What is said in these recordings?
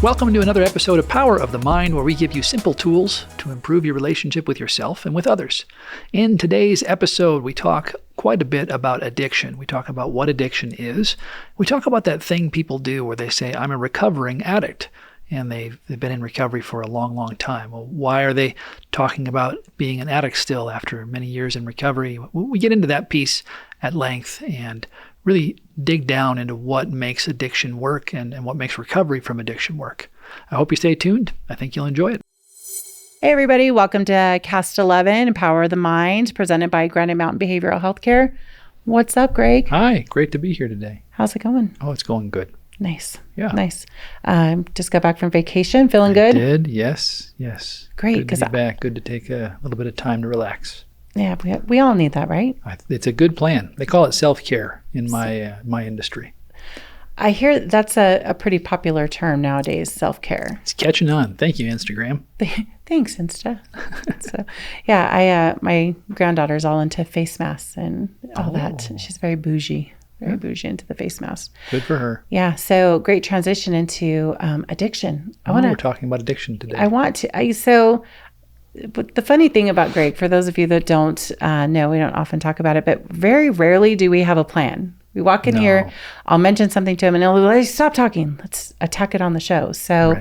Welcome to another episode of Power of the Mind, where we give you simple tools to improve your relationship with yourself and with others. In today's episode, we talk quite a bit about addiction. We talk about what addiction is. We talk about that thing people do where they say, I'm a recovering addict, and they've been in recovery for a long, long time. Well, why are they talking about being an addict still after many years in recovery? We get into that piece at length and really dig down into what makes addiction work and what makes recovery from addiction work. I hope you stay tuned. I think you'll enjoy it. Hey, everybody. Welcome to Cast 11, Power of the Mind, presented by Granite Mountain Behavioral Healthcare. What's up, Greg? Hi. Great to be here today. How's it going? Oh, it's going good. Nice. Yeah. Nice. Just got back from vacation. Feeling good? Did. Yes. Great. Good to be back. Good to take a little bit of time to relax. Yeah, we all need that, right? It's a good plan. They call it self-care in my industry. I hear that's a pretty popular term nowadays, self-care. It's catching on. Thank you, Instagram. Thanks, Insta. So, yeah, my granddaughter's all into face masks and all that. She's very bougie into the face mask. Good for her. Yeah, so great transition into addiction. We're talking about addiction today. I want to. But the funny thing about Greg, for those of you that don't know, we don't often talk about it, but very rarely do we have a plan. We walk in here, I'll mention something to him, and he'll be like, stop talking. Let's attack it on the show. So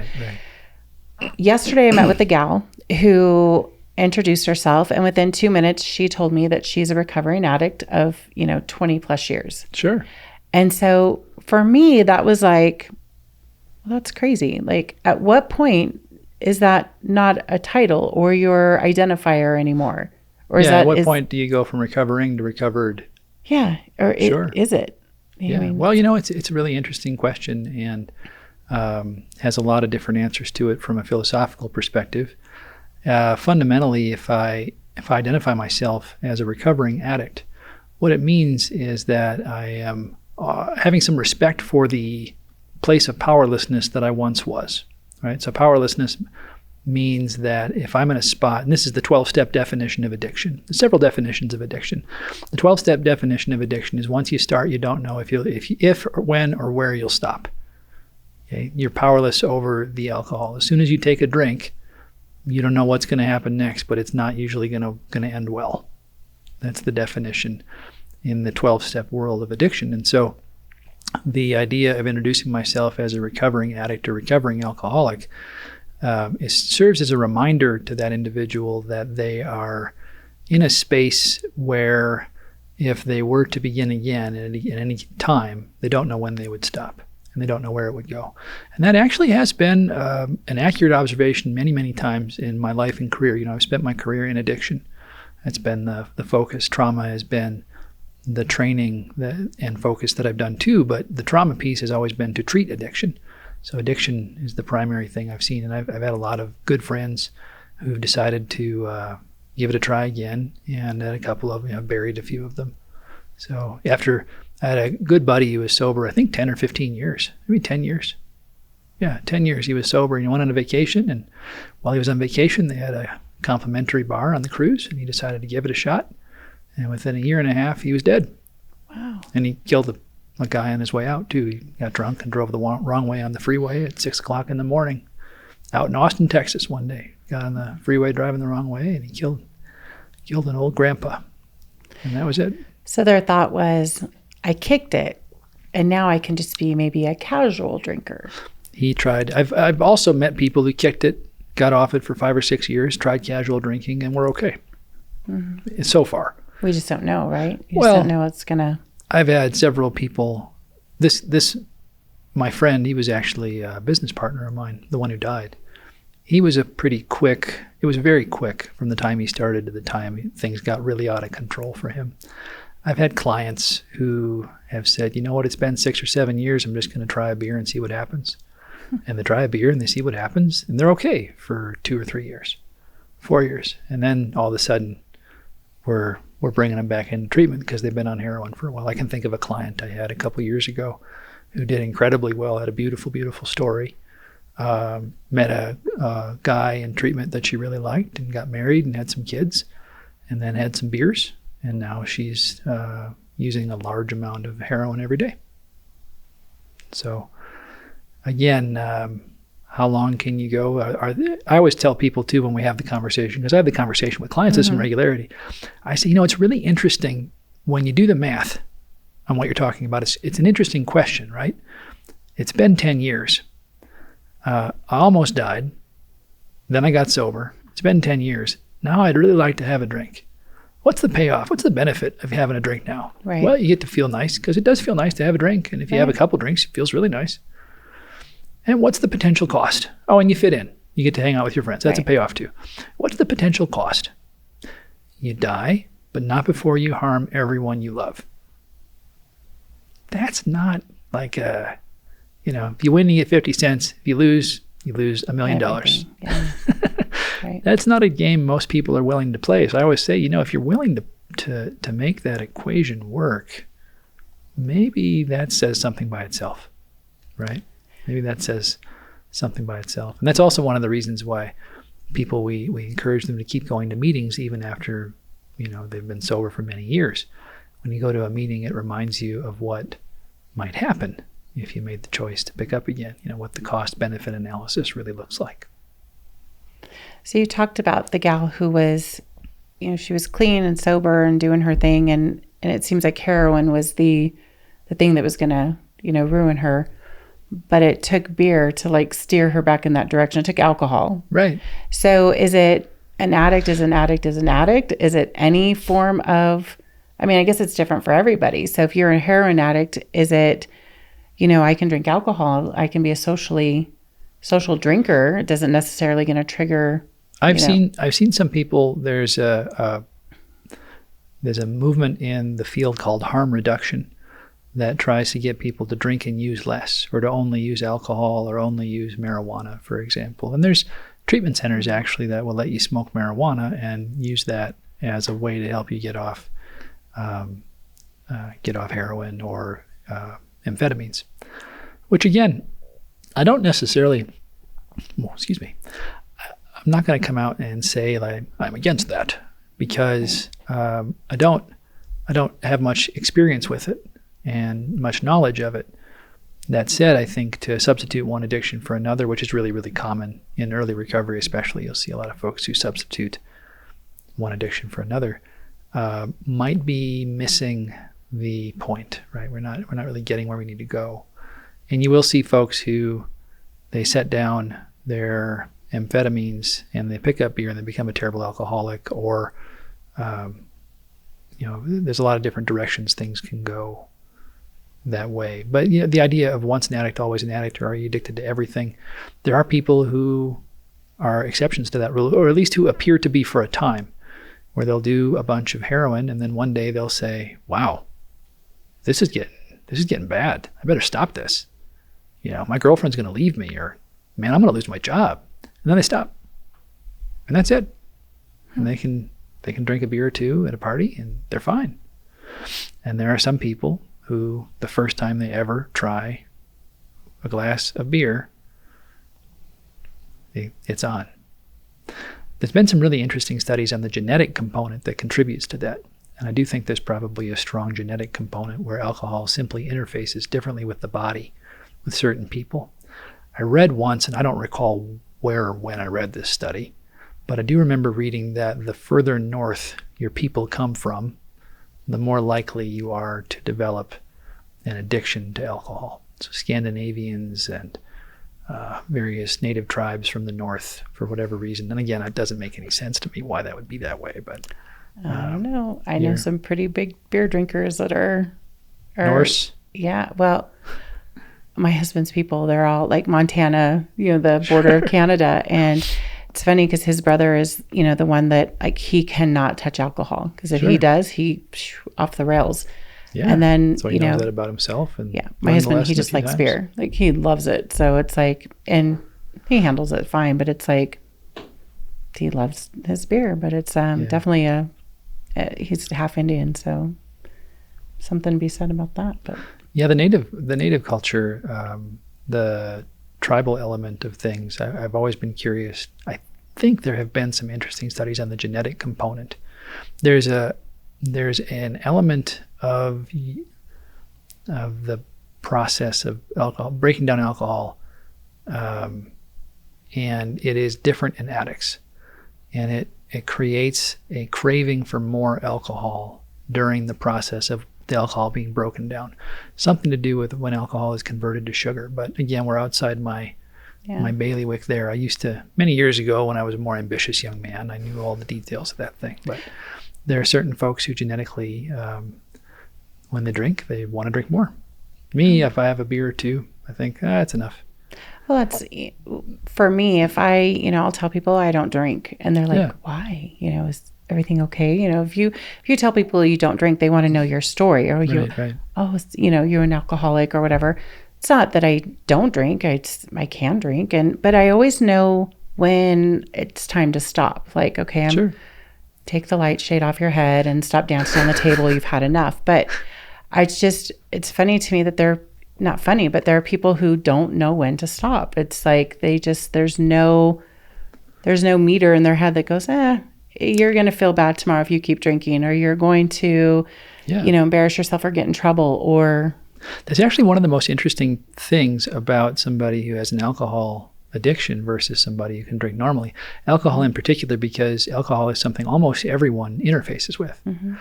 yesterday I met with a gal who introduced herself, and within 2 minutes, she told me that she's a recovering addict of, 20 plus years. Sure. And so for me, that was like, well, that's crazy. Like, at what point is that not a title or your identifier anymore? Or at what point do you go from recovering to recovered? Yeah, or sure. Is it? Well, it's a really interesting question and has a lot of different answers to it from a philosophical perspective. Fundamentally, if I identify myself as a recovering addict, what it means is that I am having some respect for the place of powerlessness that I once was. Right? So powerlessness means that if I'm in a spot, and this is the 12-step definition of addiction. There's several definitions of addiction. The 12-step definition of addiction is once you start, you don't know if or when or where you'll stop. Okay? You're powerless over the alcohol. As soon as you take a drink, you don't know what's going to happen next, but it's not usually going to end well. That's the definition in the 12-step world of addiction. And so the idea of introducing myself as a recovering addict or recovering alcoholic serves as a reminder to that individual that they are in a space where if they were to begin again at any time, they don't know when they would stop and they don't know where it would go. And that actually has been an accurate observation many, many times in my life and career. I've spent my career in addiction. That's been the focus. Trauma has been the training and focus that I've done too, but the trauma piece has always been to treat addiction. So addiction is the primary thing I've seen, and I've had a lot of good friends who've decided to give it a try again, and a couple of buried a few of them. So after I had a good buddy who was sober, I think 10 or 15 years, maybe 10 years. Yeah, 10 years he was sober, and he went on a vacation, and while he was on vacation, they had a complimentary bar on the cruise, and he decided to give it a shot. And within a year and a half, he was dead. Wow. And he killed a guy on his way out, too. He got drunk and drove the wrong way on the freeway at 6 o'clock in the morning out in Austin, Texas one day. Got on the freeway driving the wrong way, and he killed an old grandpa. And that was it. So their thought was, I kicked it, and now I can just be maybe a casual drinker. He tried. I've also met people who kicked it, got off it for 5 or 6 years, tried casual drinking, and were okay. Mm-hmm. So far. We just don't know, right? You just don't know what's going to... I've had several people... My friend, he was actually a business partner of mine, the one who died. He was it was very quick from the time he started to the time things got really out of control for him. I've had clients who have said, you know what, it's been 6 or 7 years, I'm just going to try a beer and see what happens. And they try a beer and they see what happens, and they're okay for 2 or 3 years, 4 years. And then all of a sudden, we're bringing them back into treatment because they've been on heroin for a while. I can think of a client I had a couple years ago who did incredibly well, had a beautiful, beautiful story. Met a guy in treatment that she really liked and got married and had some kids and then had some beers. And now she's using a large amount of heroin every day. So again, How long can you go? I always tell people too when we have the conversation, because I have the conversation with clients with some regularity. I say, it's really interesting when you do the math on what you're talking about. It's an interesting question, right? It's been 10 years. I almost died. Then I got sober. It's been 10 years. Now I'd really like to have a drink. What's the payoff? What's the benefit of having a drink now? Right. Well, you get to feel nice, because it does feel nice to have a drink. And if you have a couple drinks, it feels really nice. And what's the potential cost? Oh, and you fit in. You get to hang out with your friends. That's a payoff too. What's the potential cost? You die, but not before you harm everyone you love. That's not like if you win, you get 50 cents. If you lose $1 million. Yeah. Right. That's not a game most people are willing to play. So I always say, if you're willing to make that equation work, maybe that says something by itself, right? Maybe that says something by itself. And that's also one of the reasons why people, we encourage them to keep going to meetings even after, they've been sober for many years. When you go to a meeting, it reminds you of what might happen if you made the choice to pick up again, what the cost-benefit analysis really looks like. So you talked about the gal who was, she was clean and sober and doing her thing. And it seems like heroin was the thing that was going to, ruin her. But it took beer to steer her back in that direction. It took alcohol. Right. So is it an addict is an addict is an addict? Is it any form of, I guess it's different for everybody. So if you're a heroin addict, is it, I can drink alcohol. I can be a social drinker. It doesn't necessarily going to trigger. I've seen some people, there's a movement in the field called harm reduction that tries to get people to drink and use less, or to only use alcohol or only use marijuana, for example. And there's treatment centers actually that will let you smoke marijuana and use that as a way to help you get off heroin or amphetamines. Which again, I don't necessarily, I'm not going to come out and say I'm against that, because I don't have much experience with it and much knowledge of it. That said, I think to substitute one addiction for another, which is really, really common in early recovery especially, you'll see a lot of folks who substitute one addiction for another, might be missing the point, right? We're not really getting where we need to go. And you will see folks who, they set down their amphetamines and they pick up beer and they become a terrible alcoholic, or there's a lot of different directions things can go that way. But the idea of once an addict, always an addict, or are you addicted to everything? There are people who are exceptions to that rule, or at least who appear to be for a time, where they'll do a bunch of heroin and then one day they'll say, wow, this is getting bad. I better stop this. My girlfriend's going to leave me, or man, I'm going to lose my job. And then they stop. And that's it. And they can drink a beer or two at a party and they're fine. And there are some people who the first time they ever try a glass of beer, it's on. There's been some really interesting studies on the genetic component that contributes to that. And I do think there's probably a strong genetic component where alcohol simply interfaces differently with the body with certain people. I read once, and I don't recall where or when I read this study, but I do remember reading that the further north your people come from, the more likely you are to develop an addiction to alcohol. So Scandinavians and various native tribes from the north, for whatever reason. And again, it doesn't make any sense to me why that would be that way. But I don't know. I know some pretty big beer drinkers that are Norse. Yeah. Well, my husband's people, they're all like Montana, the border of Canada. And it's funny because his brother is, the one that he cannot touch alcohol, because if he does, he off the rails. Yeah. And then, so he knows that about himself. And my husband, he just likes beer. He loves it. So it's and he handles it fine, but it's he loves his beer, but it's definitely he's half Indian. So something to be said about that. But yeah, the native culture, the tribal element of things, I've always been curious. I think there have been some interesting studies on the genetic component. There's an element of the process of alcohol, breaking down alcohol, and it is different in addicts. And it creates a craving for more alcohol during the process of the alcohol being broken down. Something to do with when alcohol is converted to sugar. But again, we're outside my bailiwick there. I used to, many years ago when I was a more ambitious young man, I knew all the details of that thing. But there are certain folks who genetically, when they drink, they want to drink more. Me, if I have a beer or two, I think, that's enough. Well, that's, for me, if I'll tell people I don't drink, and they're like, why? Is everything okay? If you tell people you don't drink, they want to know your story, or you're an alcoholic or whatever. It's not that I don't drink. I can drink, but I always know when it's time to stop. Like, okay, take the light shade off your head and stop dancing on the table. You've had enough. But it's funny to me that not funny, but there are people who don't know when to stop. It's like there's no meter in their head that goes, you're going to feel bad tomorrow if you keep drinking, or you're going to, embarrass yourself or get in trouble. Or that's actually one of the most interesting things about somebody who has an alcohol addiction versus somebody who can drink normally. Alcohol in particular, because alcohol is something almost everyone interfaces with. Mm-hmm.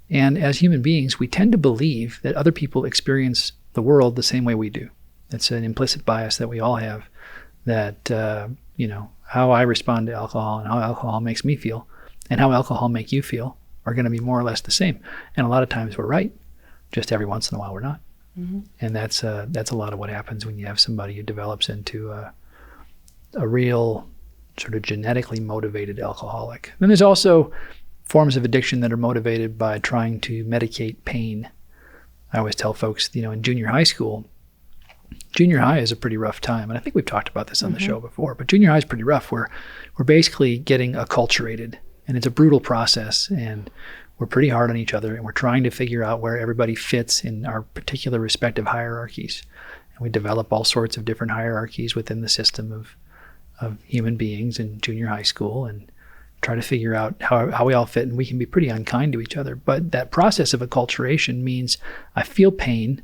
And as human beings, we tend to believe that other people experience the world the same way we do. It's an implicit bias that we all have, that, how I respond to alcohol and how alcohol makes me feel and how alcohol make you feel are going to be more or less the same. And a lot of times we're right. Just every once in a while we're not. Mm-hmm. And that's a lot of what happens when you have somebody who develops into a real sort of genetically motivated alcoholic. Then there's also forms of addiction that are motivated by trying to medicate pain. I always tell folks, in junior high school, junior high is a pretty rough time. And I think we've talked about this on the show before, but junior high is pretty rough. We're basically getting acculturated, and it's a brutal process, and we're pretty hard on each other, and we're trying to figure out where everybody fits in our particular respective hierarchies. And we develop all sorts of different hierarchies within the system of human beings in junior high school, and try to figure out how we all fit, and we can be pretty unkind to each other. But that process of acculturation means I feel pain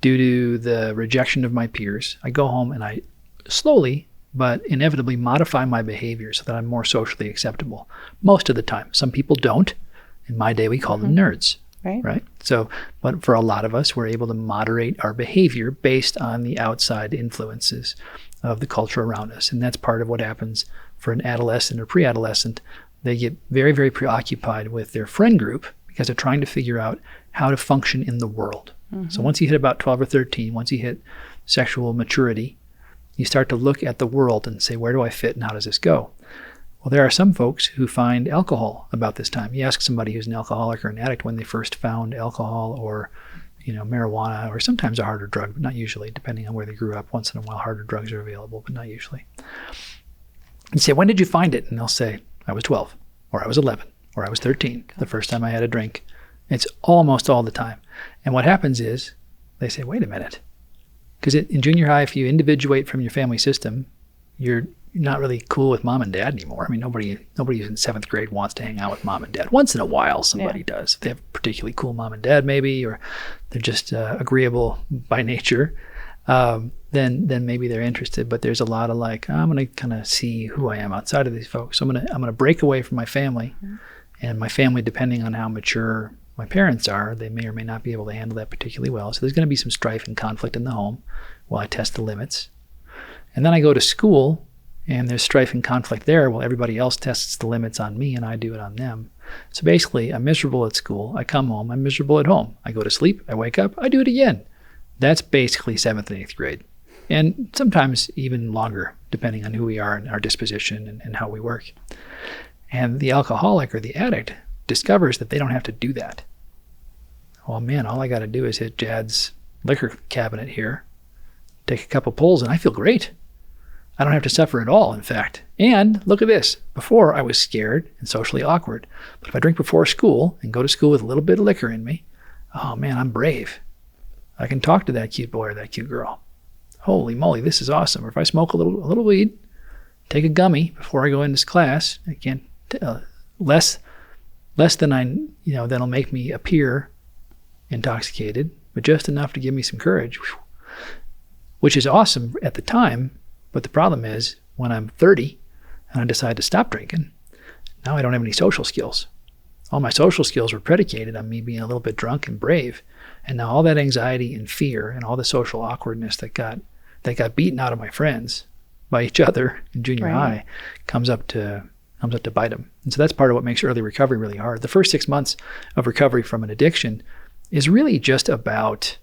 due to the rejection of my peers. I go home and I slowly but inevitably modify my behavior so that I'm more socially acceptable. Most of the time. Some people don't. In my day, we call them nerds. Right? So, but for a lot of us, we're able to moderate our behavior based on the outside influences of the culture around us. And that's part of what happens for an adolescent or pre-adolescent. They get very, very preoccupied with their friend group because they're trying to figure out how to function in the world. Mm-hmm. So once you hit about 12 or 13, once you hit sexual maturity, you start to look at the world and say, where do I fit and how does this go? Well, there are some folks who find alcohol about this time. You ask somebody who's an alcoholic or an addict when they first found alcohol or marijuana, or sometimes a harder drug, but not usually, depending on where they grew up. Once in a while, harder drugs are available, but not usually. And say, when did you find it? And they'll say, I was 12, or I was 11, or I was 13, the first time I had a drink. It's almost all the time. And what happens is they say, wait a minute. Because in junior high, if you individuate from your family system, you're not really cool with mom and dad anymore. I mean, nobody who's in seventh grade wants to hang out with mom and dad. Once in a while, somebody does. If they have particularly cool mom and dad, maybe, or they're just agreeable by nature, then maybe they're interested. But there's a lot of like, I'm going to kind of see who I am outside of these folks. So I'm going to break away from my family, and my family, depending on how mature my parents are, they may or may not be able to handle that particularly well. So there's going to be some strife and conflict in the home while I test the limits. And then I go to school, and there's strife and conflict there. Well, everybody else tests the limits on me, and I do it on them. So basically, I'm miserable at school. I come home. I'm miserable at home. I go to sleep. I wake up. I do it again. That's basically 7th and 8th grade. And sometimes even longer, depending on who we are and our disposition and how we work. And the alcoholic or the addict discovers that they don't have to do that. Well, man, all I got to do is hit Jad's liquor cabinet here, take a couple pulls, and I feel great. I don't have to suffer at all, in fact. And look at this. Before, I was scared and socially awkward. But if I drink before school and go to school with a little bit of liquor in me, oh man, I'm brave. I can talk to that cute boy or that cute girl. Holy moly, this is awesome. Or if I smoke a little weed, take a gummy before I go into class, I can't less than that'll make me appear intoxicated, but just enough to give me some courage, which is awesome at the time. But the problem is when I'm 30 and I decide to stop drinking, now I don't have any social skills. All my social skills were predicated on me being a little bit drunk and brave. And now all that anxiety and fear and all the social awkwardness that got beaten out of my friends by each other in junior high comes up to bite them. And so that's part of what makes early recovery really hard. The first 6 months of recovery from an addiction is really just about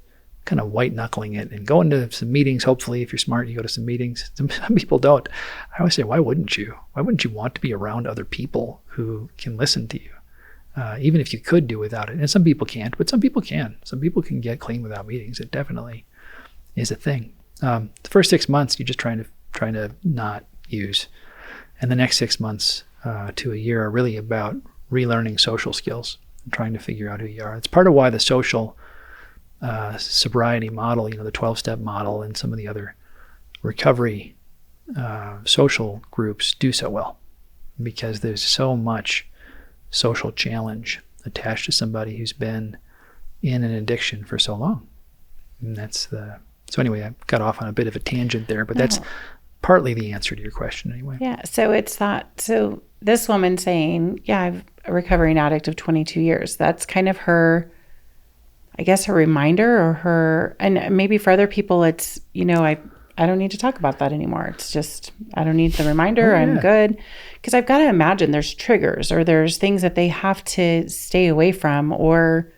kind of white knuckling it and going to some meetings. Hopefully, if you're smart, you go to some meetings. Some people don't. I always say, why wouldn't you? Why wouldn't you want to be around other people who can listen to you? Even if you could do without it. And some people can't, but some people can. Some people can get clean without meetings. It definitely is a thing. The first 6 months, you're just trying to not use. And the next 6 months to a year are really about relearning social skills and trying to figure out who you are. It's part of why the social sobriety model, the 12-step model and some of the other recovery social groups do so well, because there's so much social challenge attached to somebody who's been in an addiction for so long. And so anyway, I got off on a bit of a tangent there, but that's partly the answer to your question anyway. Yeah. So this woman saying, yeah, I'm a recovering addict of 22 years. That's kind of her, I guess, her reminder, or her, and maybe for other people, it's, I don't need to talk about that anymore. It's just, I don't need the reminder. I'm good. Because I've got to imagine there's triggers, or there's things that they have to stay away from, or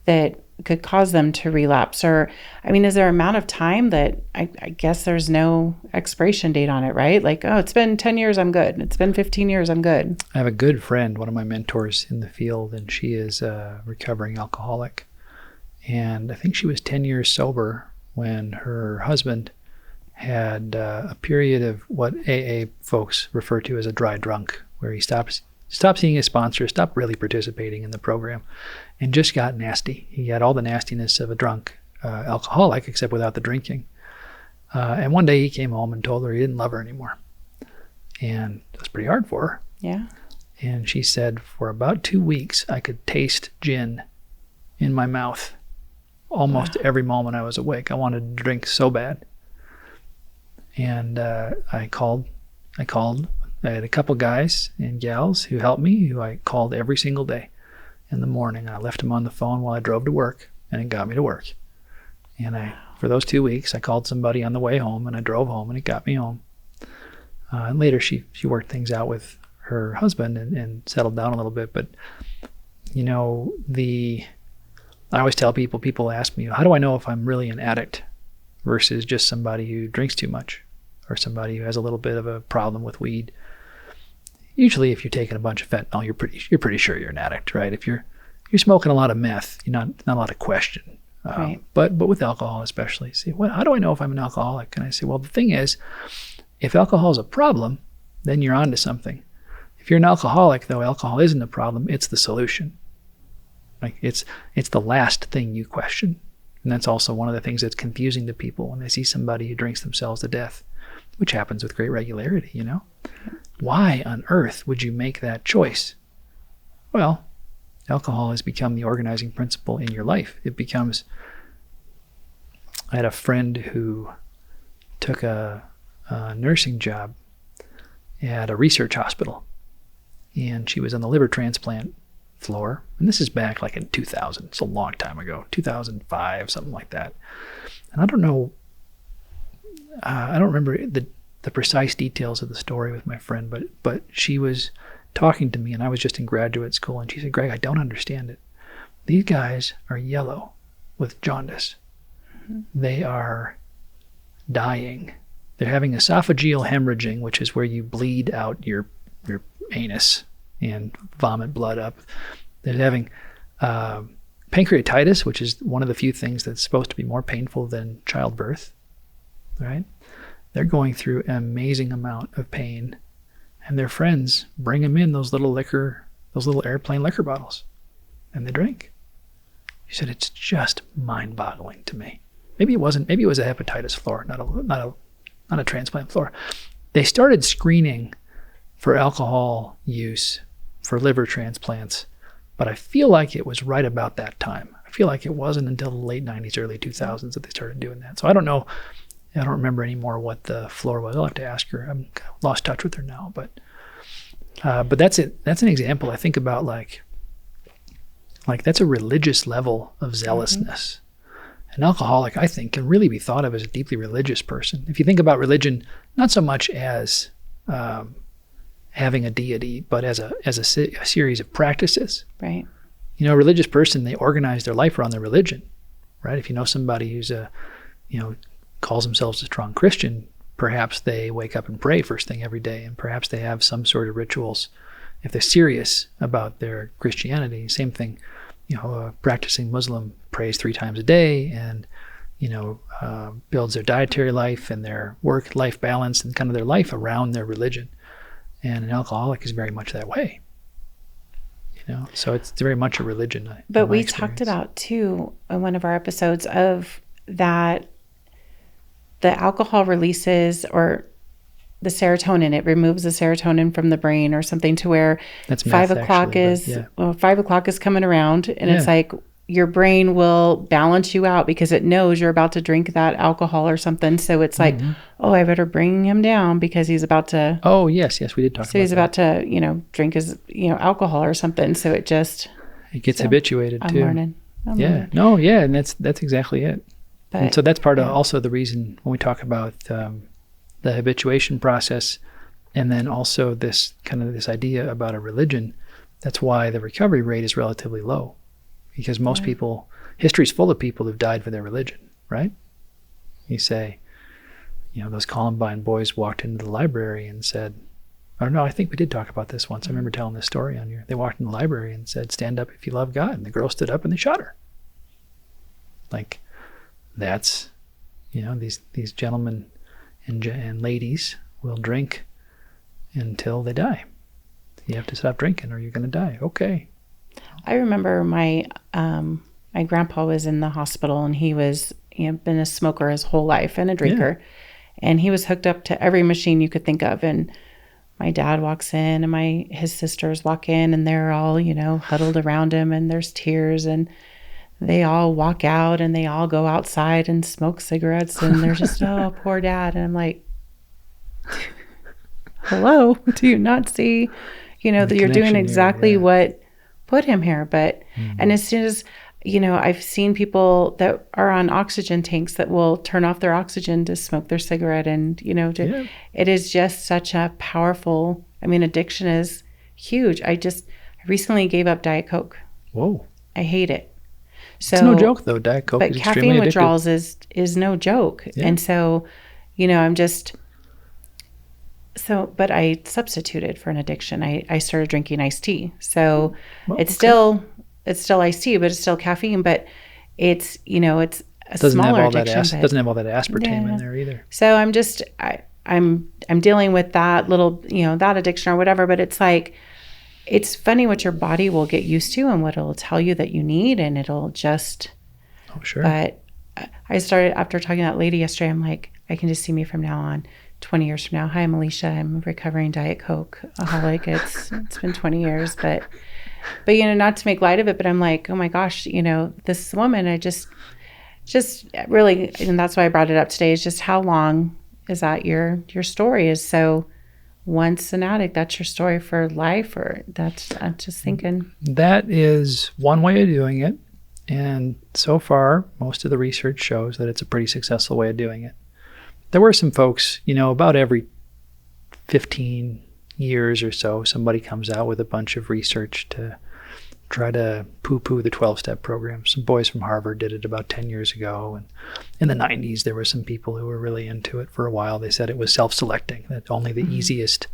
that could cause them to relapse. Or, is there an amount of time that I guess there's no expiration date on it, right? Like, oh, it's been 10 years, I'm good. It's been 15 years, I'm good. I have a good friend, one of my mentors in the field, and she is a recovering alcoholic. And I think she was 10 years sober when her husband had a period of what AA folks refer to as a dry drunk, where he stopped seeing his sponsor, stopped really participating in the program, and just got nasty. He had all the nastiness of a drunk alcoholic, except without the drinking. And one day he came home and told her he didn't love her anymore. And it was pretty hard for her. Yeah. And she said, for about 2 weeks, I could taste gin in my mouth almost every moment I was awake. I wanted to drink so bad. And I called. I had a couple guys and gals who helped me, who I called every single day in the morning. I left them on the phone while I drove to work, and it got me to work. And for those 2 weeks, I called somebody on the way home, and I drove home, and it got me home. And later, she worked things out with her husband and settled down a little bit. But, I always tell people ask me, how do I know if I'm really an addict versus just somebody who drinks too much, or somebody who has a little bit of a problem with weed? Usually, if you're taking a bunch of fentanyl, you're pretty sure you're an addict, right? If you're smoking a lot of meth, you're not a lot of question. Right. But with alcohol especially, see, how do I know if I'm an alcoholic? And I say, well, the thing is, if alcohol is a problem, then you're onto something. If you're an alcoholic, though, alcohol isn't a problem; it's the solution. Like it's the last thing you question. And that's also one of the things that's confusing to people when they see somebody who drinks themselves to death, which happens with great regularity, Why on earth would you make that choice? Well, alcohol has become the organizing principle in your life. I had a friend who took a nursing job at a research hospital, and she was on the liver transplant floor. And this is back like in 2000. It's a long time ago, 2005, something like that. And I don't know, I don't remember the precise details of the story with my friend, but she was talking to me, and I was just in graduate school, and she said, Greg, I don't understand it. These guys are yellow with jaundice. Mm-hmm. They are dying. They're having esophageal hemorrhaging, which is where you bleed out your anus and vomit blood up. They're having pancreatitis, which is one of the few things that's supposed to be more painful than childbirth, right? They're going through an amazing amount of pain, and their friends bring them in those little airplane liquor bottles, and they drink. She said, it's just mind-boggling to me. Maybe it wasn't. Maybe it was a hepatitis floor, not a transplant floor. They started screening for alcohol use for liver transplants, but I feel like it was right about that time. I feel like it wasn't until the late 90s, early 2000s that they started doing that. So I don't know I don't remember anymore what the floor was. I'll have to ask her. I'm kind of lost touch with her now, but that's it. That's an example. I think about like that's a religious level of zealousness. An alcoholic, I think, can really be thought of as a deeply religious person. If you think about religion, not so much as having a deity, but as a series of practices. Right. A religious person, they organize their life around their religion, right? If you know somebody who's calls themselves a strong Christian, perhaps they wake up and pray first thing every day, and perhaps they have some sort of rituals. If they're serious about their Christianity, same thing. A practicing Muslim prays 3 times a day and, builds their dietary life and their work-life balance and kind of their life around their religion. And an alcoholic is very much that way. So it's very much a religion. But we talked about, too, in one of our episodes of that the alcohol releases or the serotonin, it removes the serotonin from the brain or something to where that's 5 o'clock is 5 o'clock is coming around and it's like your brain will balance you out because it knows you're about to drink that alcohol or something. So it's like, oh, I better bring him down because he's about to. Oh, yes, we did talk about that. So he's about to, drink his, alcohol or something. So it gets habituated too. I'm learning. And that's exactly it. And so that's part of also the reason when we talk about the habituation process, and then also this idea about a religion, that's why the recovery rate is relatively low, because most people, history is full of people who've died for their religion, right? You say, those Columbine boys walked into the library and said, or no, I think we did talk about this once. I remember telling this story on here. They walked in the library and said, "Stand up if you love God," and the girl stood up and they shot her. Like, that's, these gentlemen and ladies will drink until they die. You have to stop drinking or you're going to die. Okay. I remember my grandpa was in the hospital and he was been a smoker his whole life and a drinker. And he was hooked up to every machine you could think of. And my dad walks in and his sisters walk in and they're all, huddled around him and there's tears and they all walk out and they all go outside and smoke cigarettes and they're just, oh, poor dad. And I'm like, hello, do you not see, that you're doing exactly what put him here? But, and as soon as, I've seen people that are on oxygen tanks that will turn off their oxygen to smoke their cigarette. And, it is just such a powerful, addiction is huge. I recently gave up Diet Coke. Whoa. I hate it. So, it's no joke though. Diet Coke is extremely caffeine addictive. withdrawals is no joke. Yeah. And so, I'm just, but I substituted for an addiction. I started drinking iced tea. So it's still iced tea, but it's still caffeine, but it's, it's a smaller addiction. Doesn't have all that aspartame in there either. So I'm just, I'm dealing with that little, that addiction or whatever, but it's like, it's funny what your body will get used to and what it'll tell you that you need, and it'll just. Oh, sure. But I started, after talking to that lady yesterday, I'm like, I can just see me from now on, 20 years from now. Hi, I'm Alicia. I'm a recovering Diet Coke aholic. It's been 20 years, but not to make light of it, but I'm like, oh my gosh, this woman, I just really, and that's why I brought it up today, is just how long is that your story is. So once an addict, that's your story for life, or I'm just thinking. That is one way of doing it. And so far, most of the research shows that it's a pretty successful way of doing it. There were some folks, about every 15 years or so, somebody comes out with a bunch of research to try to poo-poo the 12-step program. Some boys from Harvard did it about 10 years ago. And in the 90s, there were some people who were really into it for a while. They said it was self-selecting, that only the easiest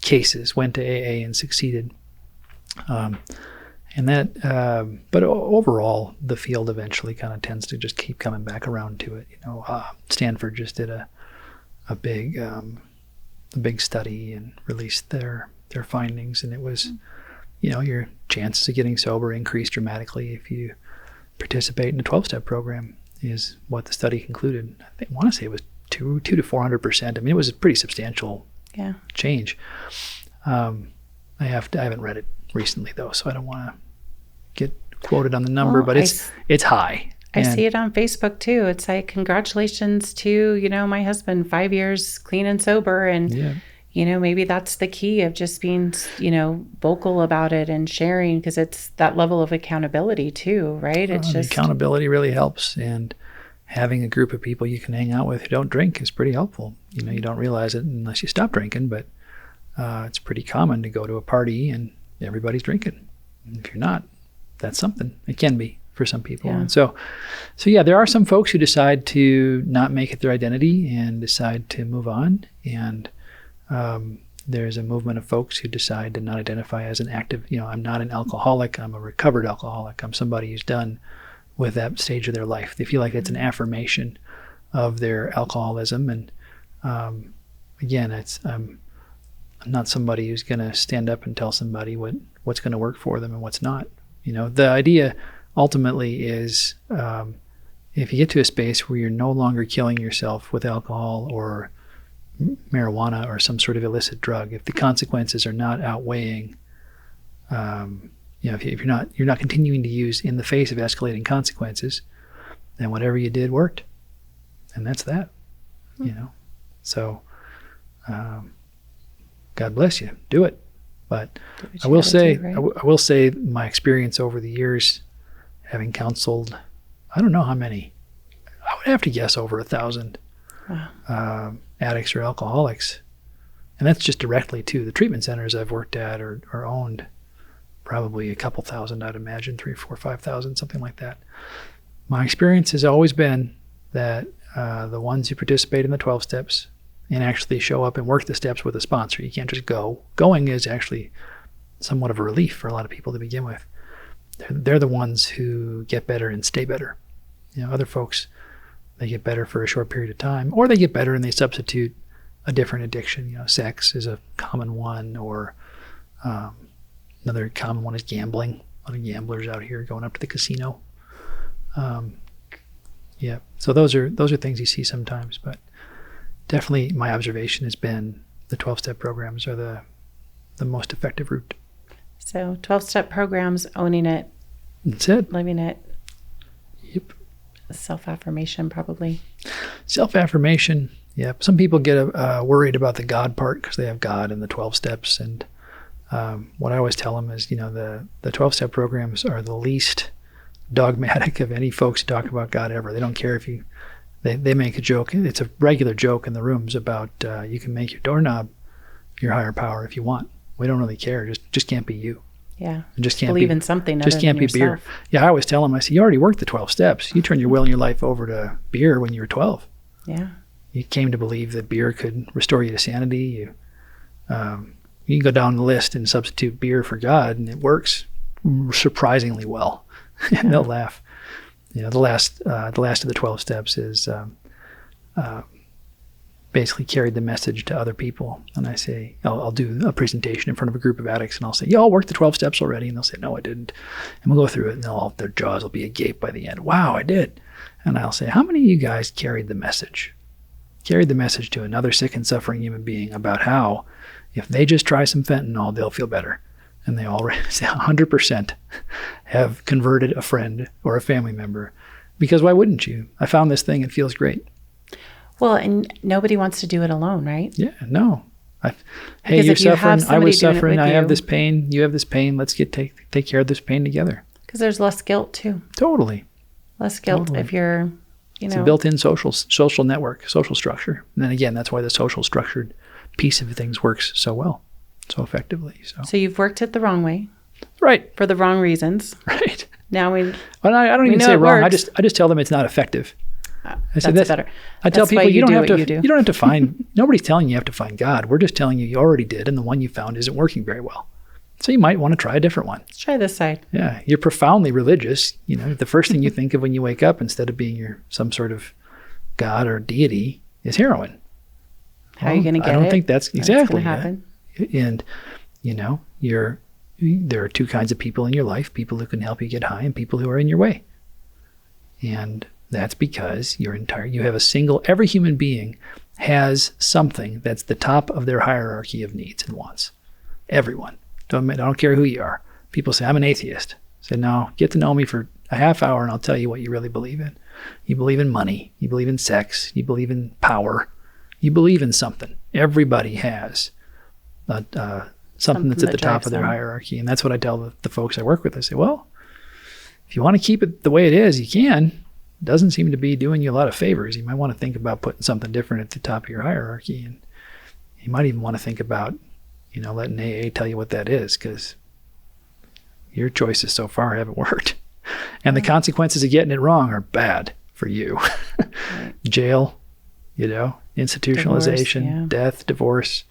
cases went to AA and succeeded. But overall, the field eventually kind of tends to just keep coming back around to it. Stanford just did a big study and released their findings, and it was, your chances of getting sober increase dramatically if you participate in a 12-step program, is what the study concluded. I want to say it was 200 to 400%. It was a pretty substantial change. I haven't read it recently though, so I don't want to get quoted on the number, but it's high. I see it on Facebook too. It's like, congratulations to, my husband, 5 years clean and sober. And, maybe that's the key of just being, vocal about it and sharing, because it's that level of accountability too, right? It's just accountability really helps. And having a group of people you can hang out with who don't drink is pretty helpful. You don't realize it unless you stop drinking, but it's pretty common to go to a party and everybody's drinking. And if you're not, that's something. It can be for some people. Yeah. And so there are some folks who decide to not make it their identity and decide to move on. And there's a movement of folks who decide to not identify as an active, I'm not an alcoholic, I'm a recovered alcoholic, I'm somebody who's done with that stage of their life. They feel like it's an affirmation of their alcoholism. And again, I'm not somebody who's going to stand up and tell somebody what's going to work for them and what's not. The idea ultimately is if you get to a space where you're no longer killing yourself with alcohol or marijuana or some sort of illicit drug, if the consequences are not outweighing, if you're not continuing to use in the face of escalating consequences, then whatever you did worked, and that's that. So God bless you, do it. But I will say, right? I will say my experience over the years, having counseled, I don't know how many, I would have to guess over 1,000 addicts or alcoholics. And that's just directly to the treatment centers I've worked at or owned. Probably a couple thousand, I'd imagine, 3, 4, 5,000, something like that. My experience has always been that the ones who participate in the 12 steps and actually show up and work the steps with a sponsor, you can't just go. Going is actually somewhat of a relief for a lot of people to begin with. They're the ones who get better and stay better. Other folks, they get better for a short period of time, or they get better and they substitute a different addiction. Sex is a common one, or another common one is gambling. A lot of gamblers out here going up to the casino. So those are things you see sometimes, but definitely my observation has been the 12-step programs are the most effective route. So 12-step programs, owning it. That's it. Living it. Yep. Self-affirmation, probably. Self-affirmation, yeah. Some people get worried about the God part because they have God in the 12 steps. And what I always tell them is, the 12-step programs are the least dogmatic of any folks who talk about God ever. They don't care if they make a joke. It's a regular joke in the rooms about you can make your doorknob your higher power if you want. We don't really care. Just can't be you. Yeah. And just can't believe in something. Just can't be yourself. Beer. Yeah, I always tell them, I say, you already worked the 12 steps. You turned your will and your life over to beer when you were 12. Yeah. You came to believe that beer could restore you to sanity. You can go down the list and substitute beer for God, and it works surprisingly well. And they'll laugh. The last of the 12 steps is basically carried the message to other people. And I say, I'll do a presentation in front of a group of addicts, and I'll say, y'all worked the 12 steps already? And they'll say, no, I didn't. And we'll go through it, and their jaws will be agape by the end. Wow, I did. And I'll say, how many of you guys carried the message? Carried the message to another sick and suffering human being about how if they just try some fentanyl, they'll feel better. And they all say 100% have converted a friend or a family member. Because why wouldn't you? I found this thing, it feels great. Well, and nobody wants to do it alone, right? Yeah, no. Hey, you're suffering, I was suffering, I have this pain, you have this pain, let's take care of this pain together. Because there's less guilt too. Totally. Less guilt if you're, It's a built-in social network, social structure. And then again, that's why the social structured piece of things works so well, so effectively. So you've worked it the wrong way. Right. For the wrong reasons. Right. Now I don't even say wrong. I just tell them it's not effective. That's better. I tell people you don't have to find. Nobody's telling you have to find God. We're just telling you already did, and the one you found isn't working very well. So you might want to try a different one. Let's try this side. Yeah, you're profoundly religious. The first thing you think of when you wake up, instead of being some sort of God or deity, is heroin. How are you going to get it? I don't think that's exactly going to happen. And there are two kinds of people in your life: people who can help you get high, and people who are in your way. And that's because every human being has something that's the top of their hierarchy of needs and wants. Everyone. I don't care who you are. People say, I'm an atheist. I say, no, get to know me for a half hour and I'll tell you what you really believe in. You believe in money. You believe in sex. You believe in power. You believe in something. Everybody has something that's at the top of their hierarchy. And that's what I tell the folks I work with. I say, well, if you want to keep it the way it is, you can. It doesn't seem to be doing you a lot of favors. You might want to think about putting something different at the top of your hierarchy. And you might even want to think about, letting AA tell you what that is, because your choices so far haven't worked. And the consequences of getting it wrong are bad for you. Right. Jail, institutionalization, death, divorce.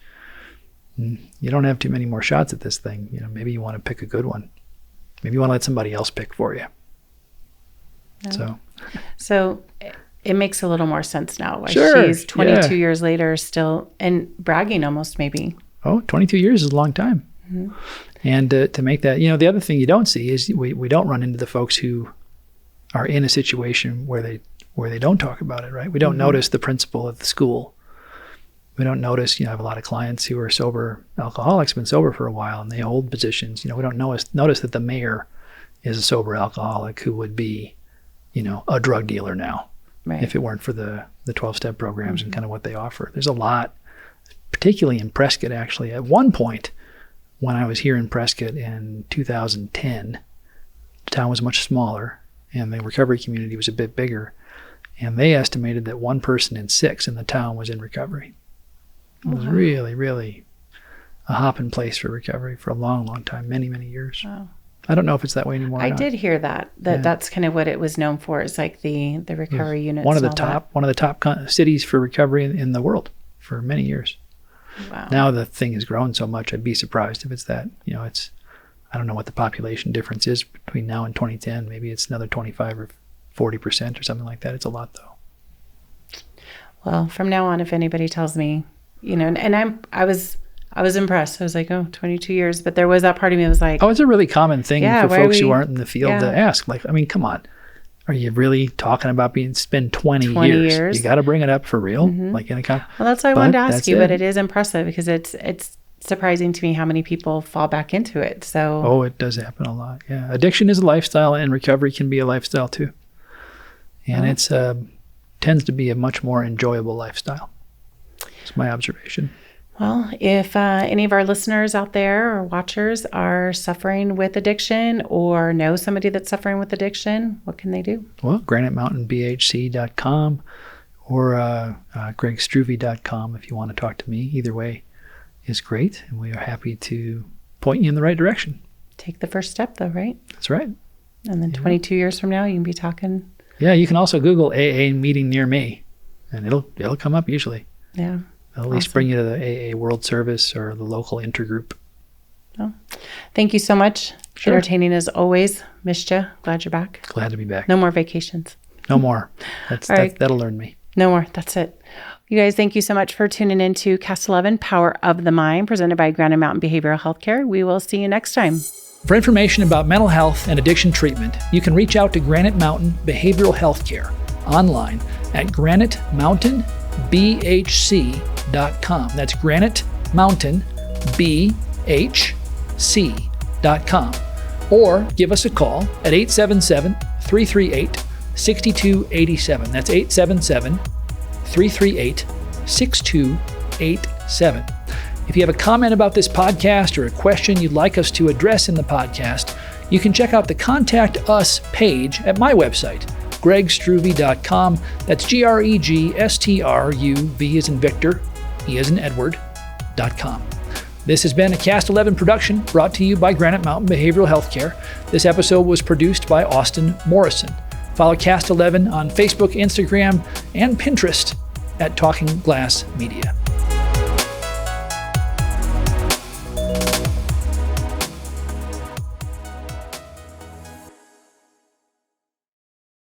You don't have too many more shots at this thing. Maybe you want to pick a good one. Maybe you want to let somebody else pick for you. No. So it makes a little more sense now. Why sure, she's 22 years later still, and bragging almost maybe. Oh, 22 years is a long time. Mm-hmm. And to make that, the other thing you don't see is we don't run into the folks who are in a situation where they don't talk about it, right? We don't notice the principal at the school. We don't notice, I have a lot of clients who are sober alcoholics, been sober for a while, and they hold positions. We don't notice that the mayor is a sober alcoholic who would be, a drug dealer now, right, if it weren't for the 12-step programs and kind of what they offer. There's a lot, particularly in Prescott, actually. At one point, when I was here in Prescott in 2010, the town was much smaller and the recovery community was a bit bigger. And they estimated that 1 person in 6 in the town was in recovery. It was really, really a hopping place for recovery for a long, long time, many, many years. Wow. I don't know if it's that way anymore. I did hear that's kind of what it was known for. It's like the recovery units. One of the top cities for recovery in the world for many years. Wow. Now the thing has grown so much, I'd be surprised if it's that. I don't know what the population difference is between now and 2010. Maybe it's another 25 or 40% or something like that. It's a lot, though. Well, from now on, if anybody tells me, and I was impressed. I was like, 22 years. But there was that part of me that was like, it's a really common thing for folks who aren't in the field to ask. Like, come on. Are you really talking about spend 20 years? You got to bring it up for real? Mm-hmm. Like in a Well, that's why I wanted to ask you, but it is impressive because it's surprising to me how many people fall back into it. So it does happen a lot. Yeah. Addiction is a lifestyle and recovery can be a lifestyle too. And it's tends to be a much more enjoyable lifestyle. It's my observation. Well, if any of our listeners out there or watchers are suffering with addiction or know somebody that's suffering with addiction, what can they do? Well, GraniteMountainBHC.com or GregStruve.com if you want to talk to me. Either way is great, and we are happy to point you in the right direction. Take the first step, though, right? That's right. And then 22 years from now, you can be talking. Yeah, you can also Google AA meeting near me, and it'll come up usually. Yeah. It'll at least bring you to the AA World Service or the local intergroup. Oh, thank you so much. Sure. Entertaining as always. Missed you. Glad you're back. Glad to be back. No more vacations. No more. That'll learn me. No more. That's it. You guys, thank you so much for tuning in to Cast 11, Power of the Mind, presented by Granite Mountain Behavioral Healthcare. We will see you next time. For information about mental health and addiction treatment, you can reach out to Granite Mountain Behavioral Healthcare online at GraniteMountainBHC.com. That's Granite Mountain BHC.com. Or give us a call at 877-338-6287. That's 877-338-6287. If you have a comment about this podcast or a question you'd like us to address in the podcast, you can check out the Contact Us page at my website, GregStruve.com. That's GregStruve as in Victor, E as in Edward.com. This has been a Cast 11 production brought to you by Granite Mountain Behavioral Healthcare. This episode was produced by Austin Morrison. Follow Cast 11 on Facebook, Instagram, and Pinterest at Talking Glass Media.